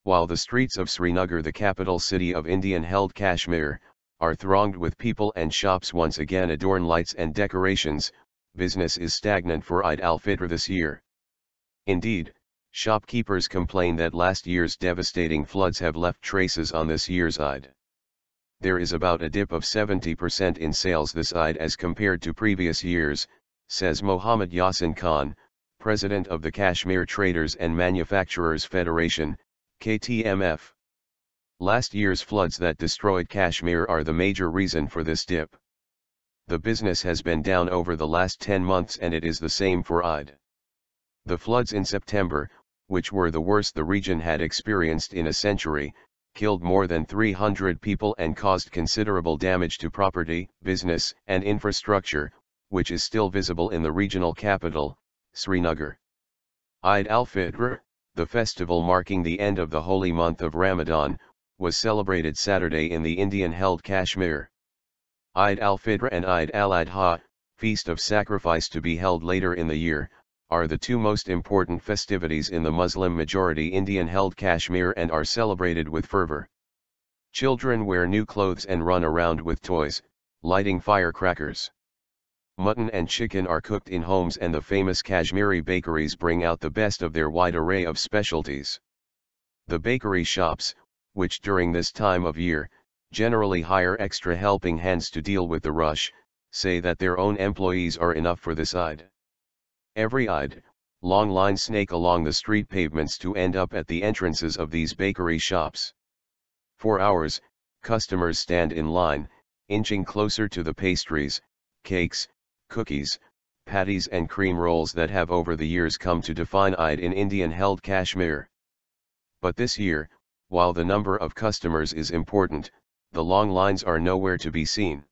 While the streets of Srinagar, the capital city of Indian-held Kashmir, are thronged with people and shops once again adorn lights and decorations, business is stagnant for Eid al-Fitr this year. Indeed, shopkeepers complain that last year's devastating floods have left traces on this year's Eid. There is about a dip of 70% in sales this Eid as compared to previous years, says Mohammad Yasin Khan, president of the Kashmir Traders and Manufacturers Federation, KTMF. Last year's floods that destroyed Kashmir are the major reason for this dip. The business has been down over the last 10 months and it is the same for Eid. The floods in September, which were the worst the region had experienced in a century, killed more than 300 people and caused considerable damage to property, business, and infrastructure, which is still visible in the regional capital, Srinagar. Eid al-Fitr, the festival marking the end of the holy month of Ramadan, was celebrated Saturday in the Indian-held Kashmir. Eid al-Fitr and Eid al-Adha, feast of sacrifice to be held later in the year, are the two most important festivities in the Muslim-majority Indian-held Kashmir and are celebrated with fervor. Children wear new clothes and run around with toys, lighting firecrackers. Mutton and chicken are cooked in homes and the famous Kashmiri bakeries bring out the best of their wide array of specialties. The bakery shops, which during this time of year, generally hire extra helping hands to deal with the rush, say that their own employees are enough for this Eid. Every Eid, long lines snake along the street pavements to end up at the entrances of these bakery shops. For hours, customers stand in line, inching closer to the pastries, cakes, cookies, patties and cream rolls that have over the years come to define Eid in Indian-held Kashmir. But this year, while the number of customers is important, the long lines are nowhere to be seen.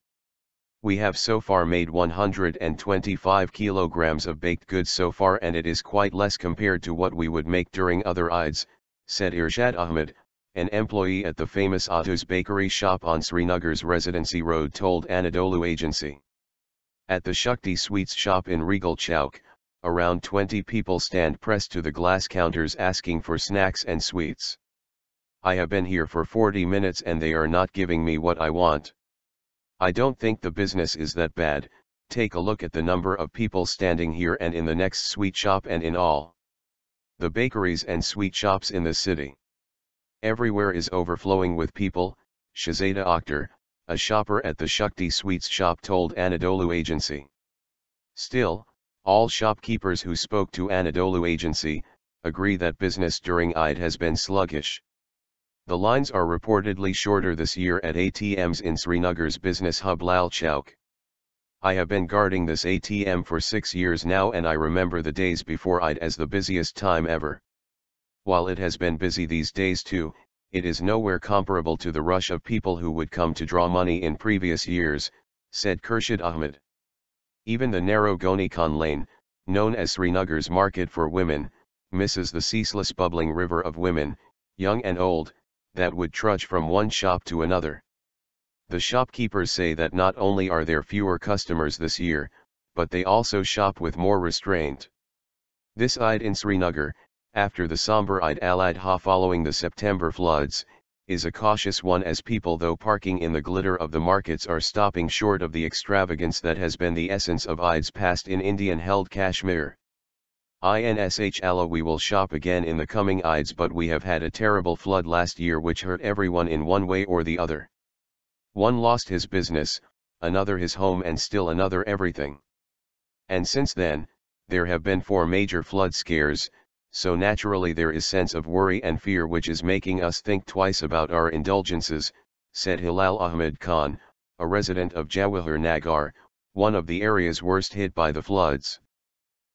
We have so far made 125 kilograms of baked goods so far and it is quite less compared to what we would make during other Eids, said Irshad Ahmed, an employee at the famous Atto's bakery shop on Srinagar's Residency Road told Anadolu Agency. At the Shakti Sweets shop in Regal Chowk, around 20 people stand pressed to the glass counters asking for snacks and sweets. I have been here for 40 minutes and they are not giving me what I want. I don't think the business is that bad. Take a look at the number of people standing here and in the next sweet shop and in all the bakeries and sweet shops in the city. Everywhere is overflowing with people, Shahzada Akhtar, a shopper at the Shakti Sweets shop told Anadolu Agency. Still, all shopkeepers who spoke to Anadolu Agency, agree that business during Eid has been sluggish. The lines are reportedly shorter this year at ATMs in Srinagar's business hub Lal Chowk. I have been guarding this ATM for 6 years now and I remember the days before Eid as the busiest time ever. While it has been busy these days too, it is nowhere comparable to the rush of people who would come to draw money in previous years, said Khurshid Ahmed. Even the narrow Goni Khan lane, known as Srinagar's market for women, misses the ceaseless bubbling river of women, young and old, that would trudge from one shop to another. The shopkeepers say that not only are there fewer customers this year, but they also shop with more restraint. This Eid in Srinagar, after the somber Eid al-Adha following the September floods, is a cautious one as people though parking in the glitter of the markets are stopping short of the extravagance that has been the essence of Eids past in Indian-held Kashmir. Inshallah we will shop again in the coming Eids but we have had a terrible flood last year which hurt everyone in one way or the other. One lost his business, another his home and still another everything. And since then, there have been 4 major flood scares, so naturally there is sense of worry and fear which is making us think twice about our indulgences, said Hilal Ahmed Khan, a resident of Jawahar Nagar, one of the areas worst hit by the floods.